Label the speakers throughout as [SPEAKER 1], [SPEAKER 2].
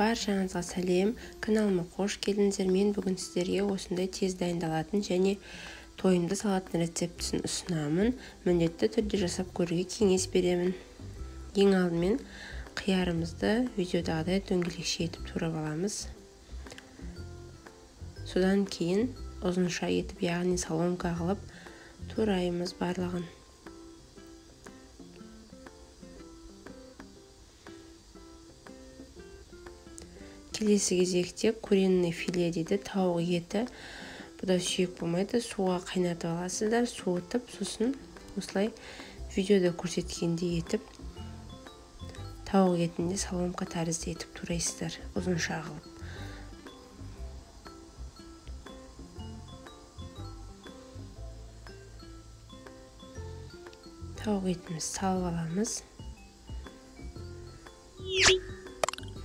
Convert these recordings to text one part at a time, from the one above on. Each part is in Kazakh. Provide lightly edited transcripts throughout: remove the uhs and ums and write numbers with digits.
[SPEAKER 1] Баршаңызға сәлем, каналыма қош келдіңіздер. Мен бүгін сіздерге осындай тез дайындалатын және тойымды салатын рецептісін ұсынамын. Міндетті түрде жасап көруге кеңес беремін. Ең алдымен қиярымызды видеодағыдай дөңгелекше етіп турап аламыз. Содан кейін ұзынша етіп, яғни соломка қылып тураймыз барлығын. Келесі кезекте куриный филе дейді, тауық еті. Бұда сүйек болмайды, суға қайнатып аласыздар, суытып, сосын осылай видеода көрсеткендей етіп, тауық етінде соломка тәрізді етіп турайсыздар, ұзынша қылып. Тауық етімізді салып аламыз.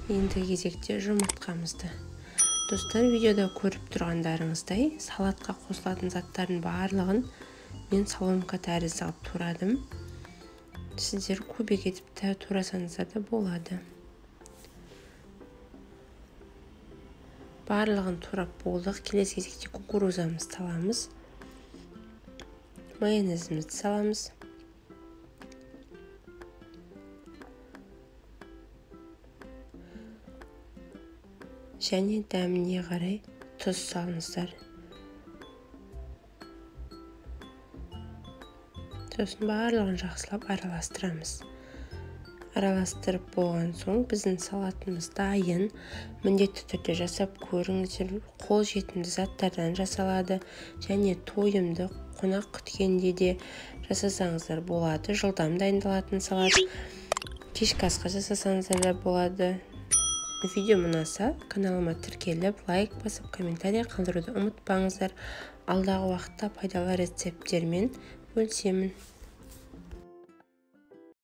[SPEAKER 1] Енді кезекте жұмыртқамызды. Достар, видеода көріп тұрғандарыңыздай, салатқа қосылатын заттардың барлығын мен соломка тәрізді алып турадым. Сіздер көбек етіп те турасаңыздар да болады. Барлығын турап болдық. Келесі кезекте кукурузамызды саламыз. Майонезімізді саламыз. Және дәміне қарай тұз салыңыздар. Сосын барлығын жақсылап араластырамыз. Араластырып болған соң біздің салатымыз дайын. Міндетті түрде жасап көріңіздер. Қол жетімді заттардан жасалады. Және тойымды қонақ күткенде де жасасаңыздар болады. Жылдам дайындалатын салат. Кешкі асқа жасасаңыздар да болады. Видео ұнаса, каналыма тіркеліп, лайк басып, комментарий қалдыруды ұмытпаңыздар. Алдағы уақытта пайдалы рецепттермен бөлісемін.